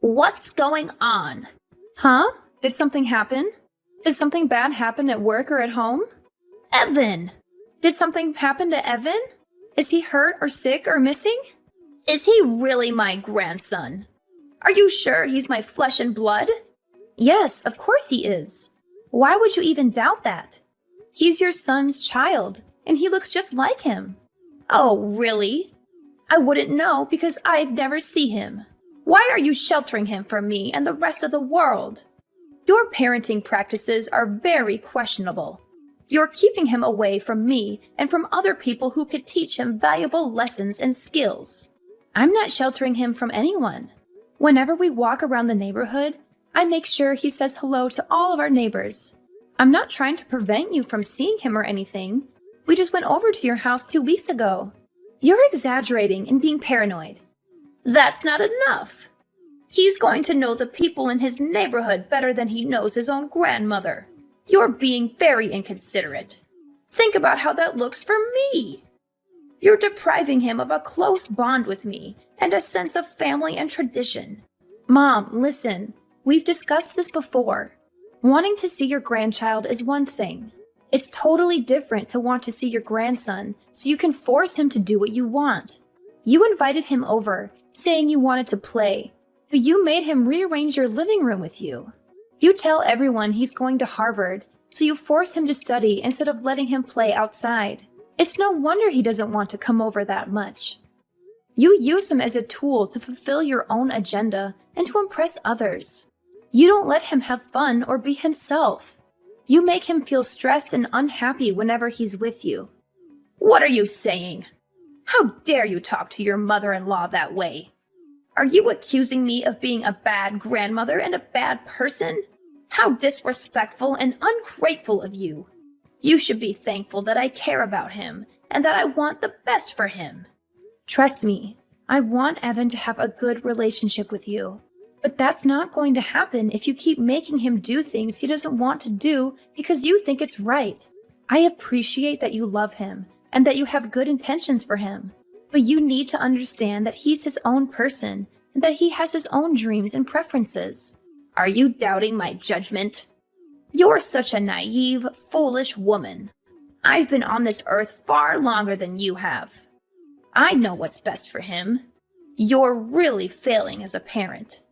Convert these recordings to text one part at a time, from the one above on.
What's going on? Huh? Did something happen? Did something bad happen at work or at home? Evan! Did something happen to Evan? Is he hurt or sick or missing? Is he really my grandson? Are you sure he's my flesh and blood? Yes, of course he is. Why would you even doubt that? He's your son's child, and he looks just like him. Oh, really? I wouldn't know because I've never seen him. Why are you sheltering him from me and the rest of the world? Your parenting practices are very questionable. You're keeping him away from me and from other people who could teach him valuable lessons and skills. I'm not sheltering him from anyone. Whenever we walk around the neighborhood, I make sure he says hello to all of our neighbors. I'm not trying to prevent you from seeing him or anything. We just went over to your house 2 weeks ago. You're exaggerating and being paranoid. That's not enough. He's going to know the people in his neighborhood better than he knows his own grandmother. You're being very inconsiderate. Think about how that looks for me. You're depriving him of a close bond with me and a sense of family and tradition. Mom, listen. We've discussed this before. Wanting to see your grandchild is one thing. It's totally different to want to see your grandson so you can force him to do what you want. You invited him over, saying you wanted to play, but you made him rearrange your living room with you. You tell everyone he's going to Harvard, so you force him to study instead of letting him play outside. It's no wonder he doesn't want to come over that much. You use him as a tool to fulfill your own agenda and to impress others. You don't let him have fun or be himself. You make him feel stressed and unhappy whenever he's with you. What are you saying? How dare you talk to your mother-in-law that way? Are you accusing me of being a bad grandmother and a bad person? How disrespectful and ungrateful of you. You should be thankful that I care about him and that I want the best for him. Trust me, I want Evan to have a good relationship with you. But that's not going to happen if you keep making him do things he doesn't want to do because you think it's right. I appreciate that you love him and that you have good intentions for him. But you need to understand that he's his own person and that he has his own dreams and preferences. Are you doubting my judgment? You're such a naive, foolish woman. I've been on this earth far longer than you have. I know what's best for him. You're really failing as a parent.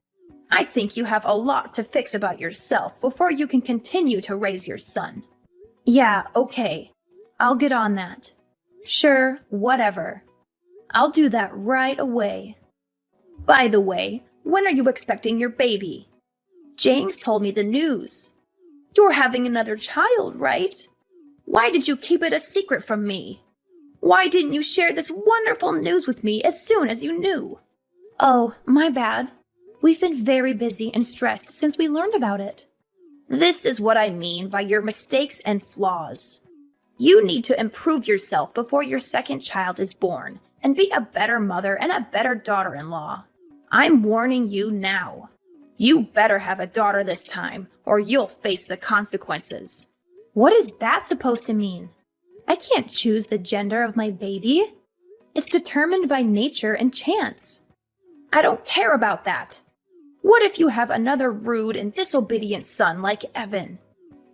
I think you have a lot to fix about yourself before you can continue to raise your son. Yeah, okay. I'll get on that. Sure, whatever. I'll do that right away. By the way, when are you expecting your baby? James told me the news. You're having another child, right? Why did you keep it a secret from me? Why didn't you share this wonderful news with me as soon as you knew? Oh, my bad. We've been very busy and stressed since we learned about it. This is what I mean by your mistakes and flaws. You need to improve yourself before your second child is born and be a better mother and a better daughter-in-law. I'm warning you now. You better have a daughter this time or you'll face the consequences. What is that supposed to mean? I can't choose the gender of my baby. It's determined by nature and chance. I don't care about that. What if you have another rude and disobedient son like Evan?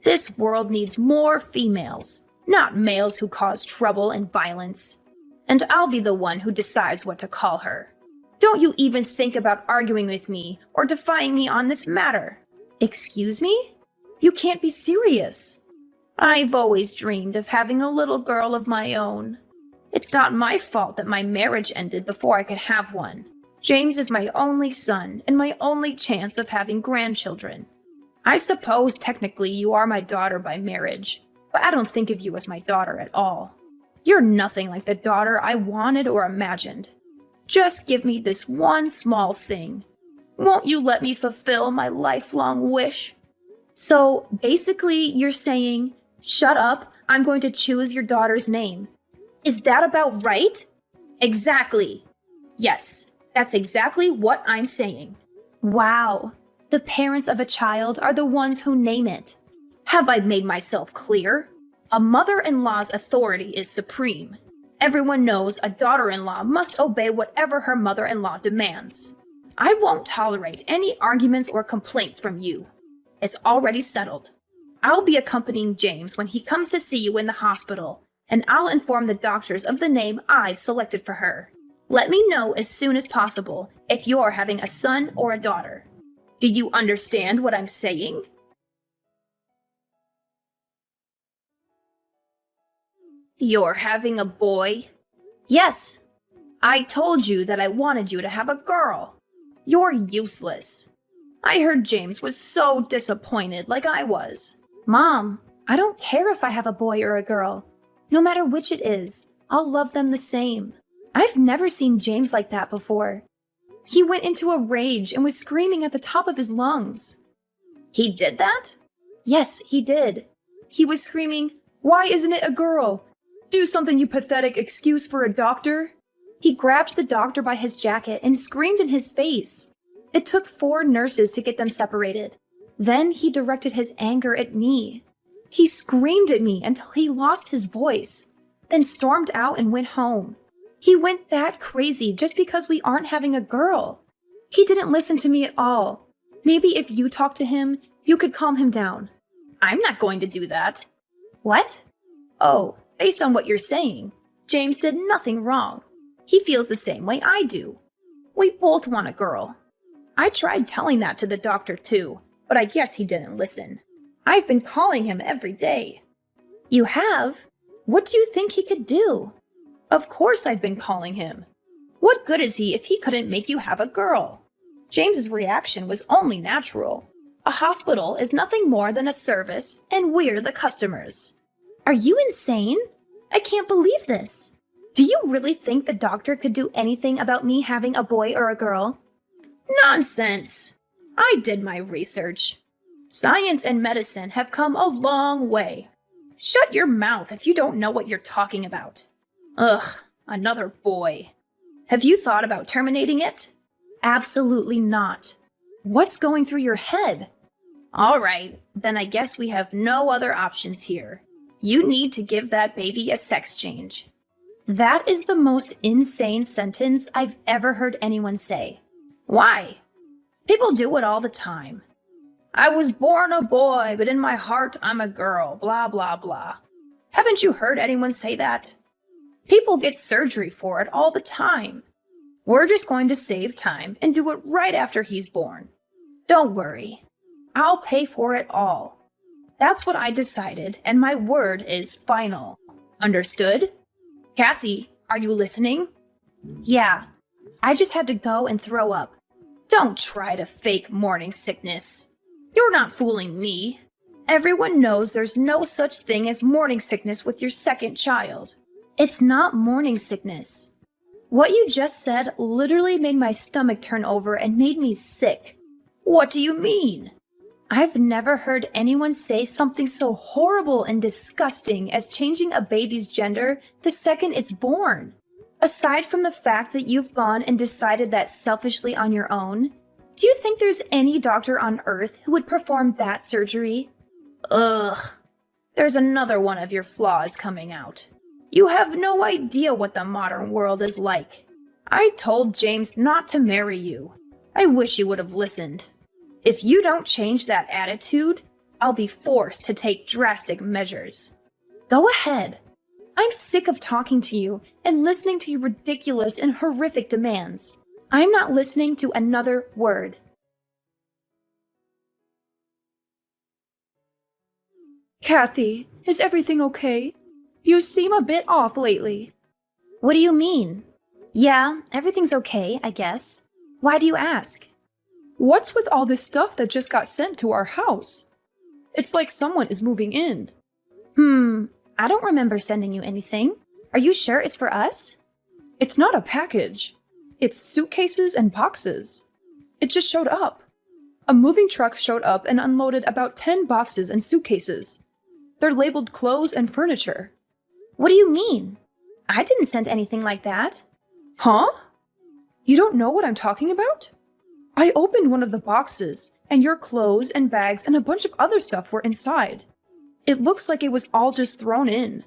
This world needs more females, not males who cause trouble and violence. And I'll be the one who decides what to call her. Don't you even think about arguing with me or defying me on this matter. Excuse me? You can't be serious. I've always dreamed of having a little girl of my own. It's not my fault that my marriage ended before I could have one. James is my only son and my only chance of having grandchildren. I suppose technically you are my daughter by marriage, but I don't think of you as my daughter at all. You're nothing like the daughter I wanted or imagined. Just give me this one small thing. Won't you let me fulfill my lifelong wish? So basically you're saying, shut up, I'm going to choose your daughter's name. Is that about right? Exactly. Yes. That's exactly what I'm saying. Wow. The parents of a child are the ones who name it. Have I made myself clear? A mother-in-law's authority is supreme. Everyone knows a daughter-in-law must obey whatever her mother-in-law demands. I won't tolerate any arguments or complaints from you. It's already settled. I'll be accompanying James when he comes to see you in the hospital, and I'll inform the doctors of the name I've selected for her. Let me know as soon as possible if you're having a son or a daughter. Do you understand what I'm saying? You're having a boy? Yes. I told you that I wanted you to have a girl. You're useless. I heard James was so disappointed like I was. Mom, I don't care if I have a boy or a girl. No matter which it is, I'll love them the same. I've never seen James like that before. He went into a rage and was screaming at the top of his lungs. He did that? Yes, he did. He was screaming, "Why isn't it a girl? Do something, you pathetic excuse for a doctor." He grabbed the doctor by his jacket and screamed in his face. It took 4 nurses to get them separated. Then he directed his anger at me. He screamed at me until he lost his voice, then stormed out and went home. He went that crazy just because we aren't having a girl. He didn't listen to me at all. Maybe if you talked to him, you could calm him down. I'm not going to do that. What? Oh, based on what you're saying, James did nothing wrong. He feels the same way I do. We both want a girl. I tried telling that to the doctor too, but I guess he didn't listen. I've been calling him every day. You have? What do you think he could do? Of course I've been calling him. What good is he if he couldn't make you have a girl? James's reaction was only natural. A hospital is nothing more than a service, and we're the customers. Are you insane? I can't believe this. Do you really think the doctor could do anything about me having a boy or a girl? Nonsense! I did my research. Science and medicine have come a long way. Shut your mouth if you don't know what you're talking about. Ugh, another boy. Have you thought about terminating it? Absolutely not. What's going through your head? All right, then I guess we have no other options here. You need to give that baby a sex change. That is the most insane sentence I've ever heard anyone say. Why? People do it all the time. I was born a boy, but in my heart I'm a girl, blah, blah, blah. Haven't you heard anyone say that? People get surgery for it all the time. We're just going to save time and do it right after he's born. Don't worry. I'll pay for it all. That's what I decided, and my word is final. Understood? Kathy, are you listening? Yeah. I just had to go and throw up. Don't try to fake morning sickness. You're not fooling me. Everyone knows there's no such thing as morning sickness with your second child. It's not morning sickness. What you just said literally made my stomach turn over and made me sick. What do you mean? I've never heard anyone say something so horrible and disgusting as changing a baby's gender the second it's born. Aside from the fact that you've gone and decided that selfishly on your own, do you think there's any doctor on earth who would perform that surgery? Ugh. There's another one of your flaws coming out. You have no idea what the modern world is like. I told James not to marry you. I wish you would have listened. If you don't change that attitude, I'll be forced to take drastic measures. Go ahead. I'm sick of talking to you and listening to your ridiculous and horrific demands. I'm not listening to another word. Kathy, is everything okay? You seem a bit off lately. What do you mean? Yeah, everything's okay, I guess. Why do you ask? What's with all this stuff that just got sent to our house? It's like someone is moving in. I don't remember sending you anything. Are you sure it's for us? It's not a package. It's suitcases and boxes. It just showed up. A moving truck showed up and unloaded about 10 boxes and suitcases. They're labeled clothes and furniture. What do you mean? I didn't send anything like that. Huh? You don't know what I'm talking about? I opened one of the boxes, and your clothes and bags and a bunch of other stuff were inside. It looks like it was all just thrown in.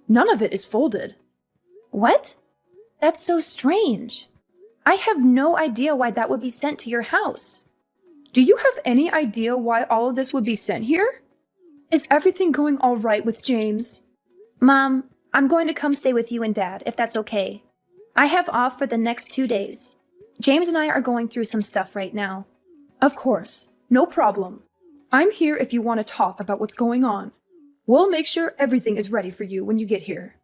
None of it is folded. What? That's so strange. I have no idea why that would be sent to your house. Do you have any idea why all of this would be sent here? Is everything going all right with James? Mom, I'm going to come stay with you and Dad, if that's okay. I have off for the next 2 days. James and I are going through some stuff right now. Of course, no problem. I'm here if you want to talk about what's going on. We'll make sure everything is ready for you when you get here.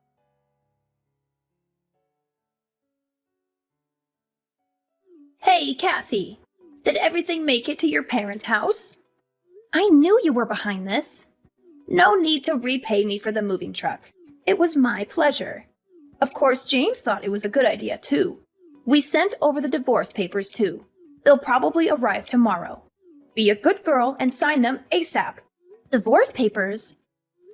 Hey, Kathy. Did everything make it to your parents' house? I knew you were behind this. No need to repay me for the moving truck. It was my pleasure. Of course, James thought it was a good idea, too. We sent over the divorce papers, too. They'll probably arrive tomorrow. Be a good girl and sign them ASAP. Divorce papers?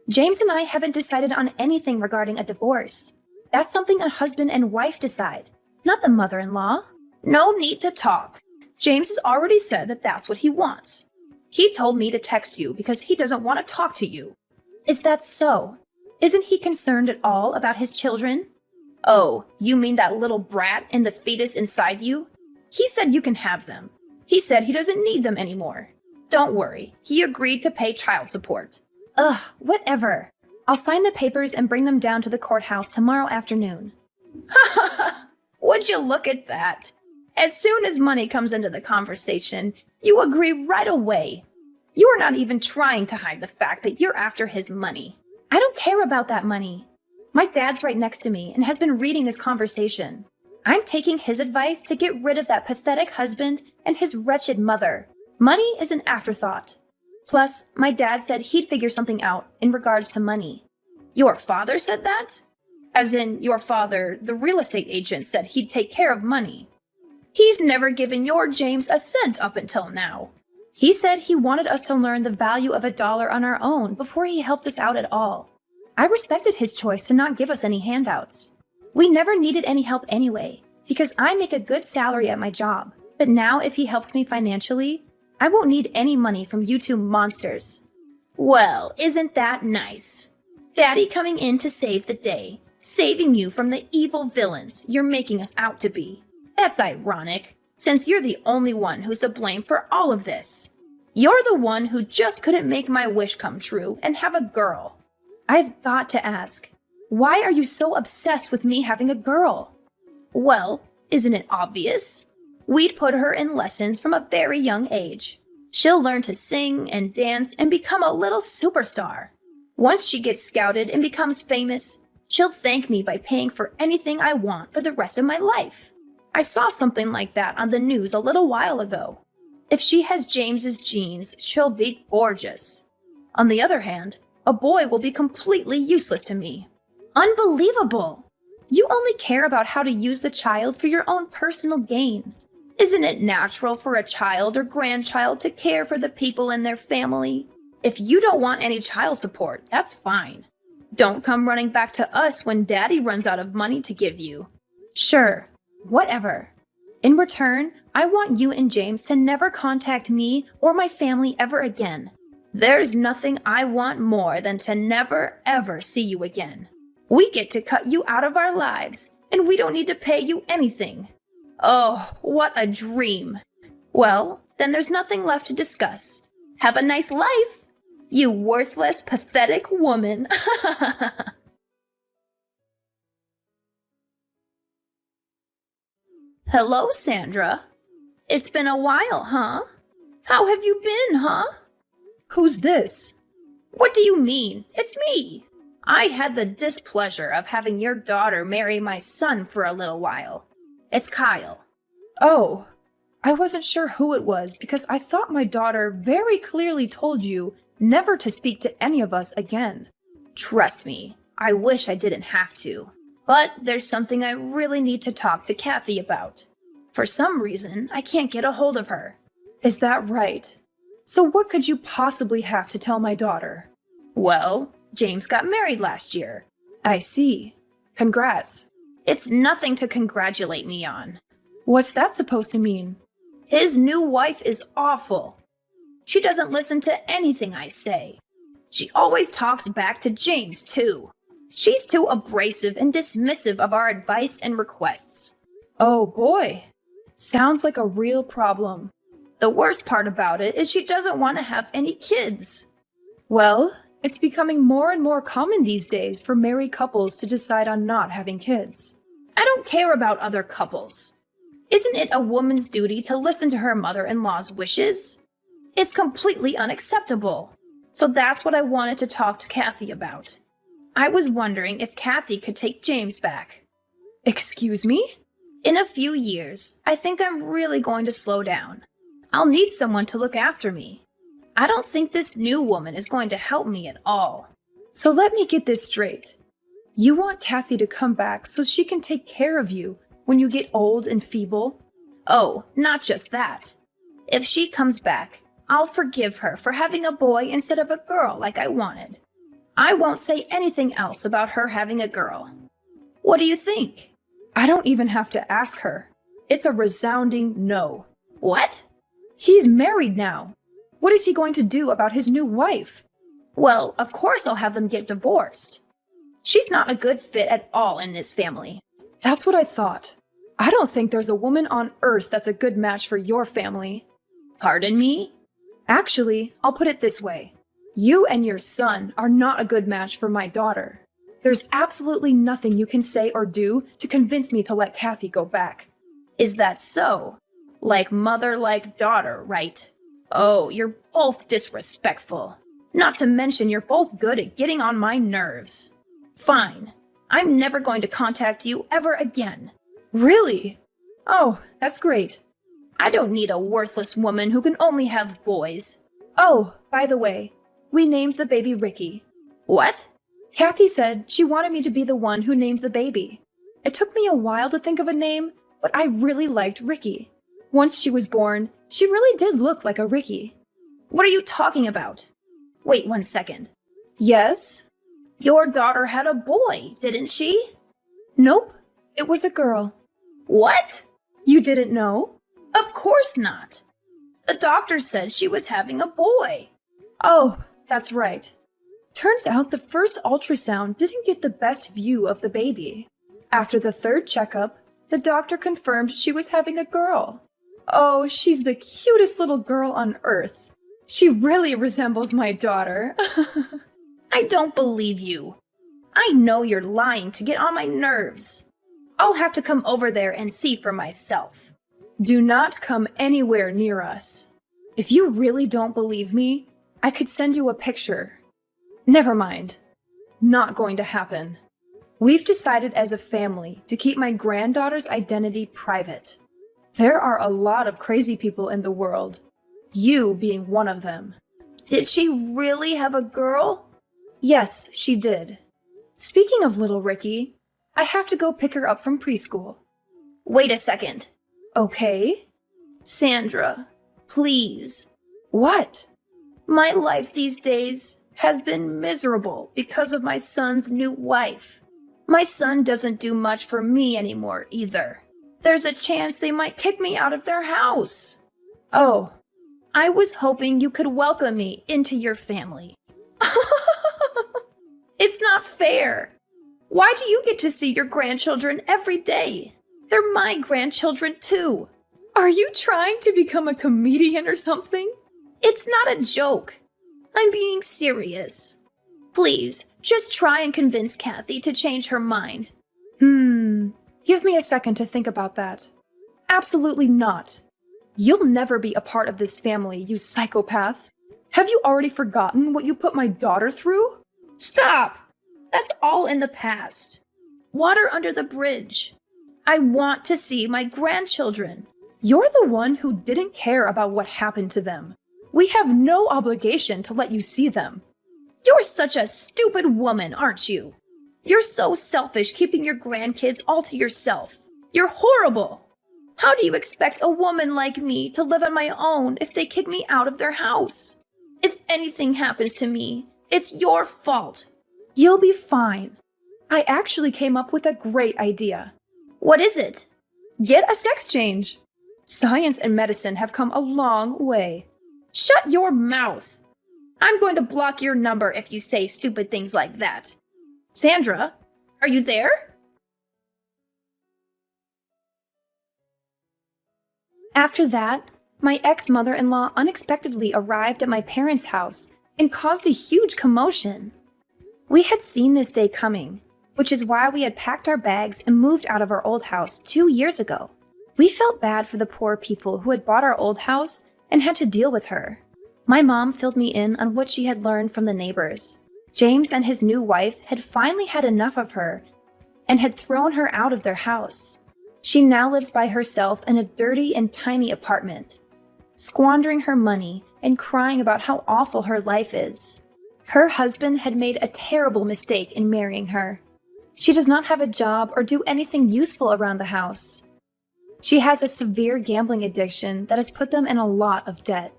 James and I haven't decided on anything regarding a divorce. That's something a husband and wife decide, not the mother-in-law. No need to talk. James has already said that that's what he wants. He told me to text you because he doesn't want to talk to you. Is that so? Isn't he concerned at all about his children? Oh, you mean that little brat and the fetus inside you? He said you can have them. He said he doesn't need them anymore. Don't worry, he agreed to pay child support. Ugh, whatever. I'll sign the papers and bring them down to the courthouse tomorrow afternoon. Would you look at that? As soon as money comes into the conversation, you agree right away. You are not even trying to hide the fact that you're after his money. I don't care about that money. My dad's right next to me and has been reading this conversation. I'm taking his advice to get rid of that pathetic husband and his wretched mother. Money is an afterthought. Plus, my dad said he'd figure something out in regards to money. Your father said that? As in, your father, the real estate agent, said he'd take care of money. He's never given your James a cent up until now. He said he wanted us to learn the value of $1 on our own before he helped us out at all. I respected his choice to not give us any handouts. We never needed any help anyway, because I make a good salary at my job. But now if he helps me financially, I won't need any money from you two monsters. Well, isn't that nice? Daddy coming in to save the day, saving you from the evil villains you're making us out to be. That's ironic, since you're the only one who's to blame for all of this. You're the one who just couldn't make my wish come true and have a girl. I've got to ask, why are you so obsessed with me having a girl? Well, isn't it obvious? We'd put her in lessons from a very young age. She'll learn to sing and dance and become a little superstar. Once she gets scouted and becomes famous, she'll thank me by paying for anything I want for the rest of my life. I saw something like that on the news a little while ago. If she has James's genes, she'll be gorgeous. On the other hand, a boy will be completely useless to me. Unbelievable! You only care about how to use the child for your own personal gain. Isn't it natural for a child or grandchild to care for the people in their family? If you don't want any child support, that's fine. Don't come running back to us when Daddy runs out of money to give you. Sure, whatever. In return, I want you and James to never contact me or my family ever again. There's nothing I want more than to never, ever see you again. We get to cut you out of our lives, and we don't need to pay you anything. Oh, what a dream. Well, then there's nothing left to discuss. Have a nice life, you worthless, pathetic woman. Hello, Sandra. It's been a while, huh? How have you been, huh? Who's this? What do you mean? It's me. I had the displeasure of having your daughter marry my son for a little while. It's Kyle. Oh, I wasn't sure who it was because I thought my daughter very clearly told you never to speak to any of us again. Trust me, I wish I didn't have to. But there's something I really need to talk to Kathy about. For some reason, I can't get a hold of her. Is that right? So what could you possibly have to tell my daughter? Well, James got married last year. I see. Congrats. It's nothing to congratulate me on. What's that supposed to mean? His new wife is awful. She doesn't listen to anything I say. She always talks back to James, too. She's too abrasive and dismissive of our advice and requests. Oh boy, Sounds like a real problem. The worst part about it is she doesn't want to have any kids. Well, it's becoming more and more common these days for married couples to decide on not having kids. I don't care about other couples. Isn't it a woman's duty to listen to her mother-in-law's wishes? It's completely unacceptable. So that's what I wanted to talk to Kathy about. I was wondering if Kathy could take James back. Excuse me? In a few years, I think I'm really going to slow down. I'll need someone to look after me. I don't think this new woman is going to help me at all. So let me get this straight. You want Kathy to come back so she can take care of you when you get old and feeble? Oh, not just that. If she comes back, I'll forgive her for having a boy instead of a girl like I wanted. I won't say anything else about her having a girl. What do you think? I don't even have to ask her. It's a resounding no. What? He's married now. What is he going to do about his new wife? Well, of course I'll have them get divorced. She's not a good fit at all in this family. That's what I thought. I don't think there's a woman on earth that's a good match for your family. Pardon me? Actually, I'll put it this way. You and your son are not a good match for my daughter. There's absolutely nothing you can say or do to convince me to let Kathy go back. Is that so? Like mother, like daughter, right? Oh, you're both disrespectful. Not to mention you're both good at getting on my nerves. Fine. I'm never going to contact you ever again. Really? Oh, that's great. I don't need a worthless woman who can only have boys. Oh, by the way, we named the baby Ricky. What? Kathy said she wanted me to be the one who named the baby. It took me a while to think of a name, but I really liked Ricky. Once she was born, she really did look like a Ricky. What are you talking about? Wait 1 second. Yes? Your daughter had a boy, didn't she? Nope, it was a girl. What? You didn't know? Of course not. The doctor said she was having a boy. Oh, that's right. Turns out the first ultrasound didn't get the best view of the baby. After the third checkup, the doctor confirmed she was having a girl. Oh, she's the cutest little girl on earth. She really resembles my daughter. I don't believe you. I know you're lying to get on my nerves. I'll have to come over there and see for myself. Do not come anywhere near us. If you really don't believe me, I could send you a picture. Never mind. Not going to happen. We've decided as a family to keep my granddaughter's identity private. There are a lot of crazy people in the world, you being one of them. Did she really have a girl? Yes, she did. Speaking of little Ricky, I have to go pick her up from preschool. Wait a second. Okay? Sandra, please. What? My life these days has been miserable because of my son's new wife. My son doesn't do much for me anymore either. There's a chance they might kick me out of their house. Oh. I was hoping you could welcome me into your family. It's not fair. Why do you get to see your grandchildren every day? They're my grandchildren too. Are you trying to become a comedian or something? It's not a joke. I'm being serious. Please, just try and convince Kathy to change her mind. Give me a second to think about that. Absolutely not. You'll never be a part of this family, you psychopath. Have you already forgotten what you put my daughter through? Stop! That's all in the past. Water under the bridge. I want to see my grandchildren. You're the one who didn't care about what happened to them. We have no obligation to let you see them. You're such a stupid woman, aren't you? You're so selfish keeping your grandkids all to yourself. You're horrible. How do you expect a woman like me to live on my own if they kick me out of their house? If anything happens to me, it's your fault. You'll be fine. I actually came up with a great idea. What is it? Get a sex change. Science and medicine have come a long way. Shut your mouth. I'm going to block your number if you say stupid things like that. Sandra, are you there? After that, my ex-mother-in-law unexpectedly arrived at my parents' house and caused a huge commotion. We had seen this day coming, which is why we had packed our bags and moved out of our old house 2 years ago. We felt bad for the poor people who had bought our old house and had to deal with her. My mom filled me in on what she had learned from the neighbors. James and his new wife had finally had enough of her and had thrown her out of their house. She now lives by herself in a dirty and tiny apartment, squandering her money and crying about how awful her life is. Her husband had made a terrible mistake in marrying her. She does not have a job or do anything useful around the house. She has a severe gambling addiction that has put them in a lot of debt.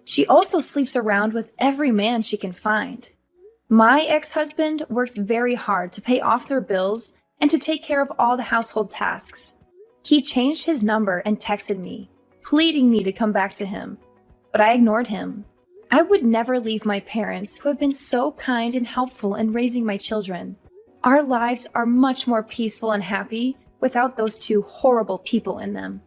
She also sleeps around with every man she can find. My ex-husband works very hard to pay off their bills and to take care of all the household tasks. He changed his number and texted me, pleading me to come back to him, but I ignored him. I would never leave my parents, who have been so kind and helpful in raising my children. Our lives are much more peaceful and happy without those two horrible people in them.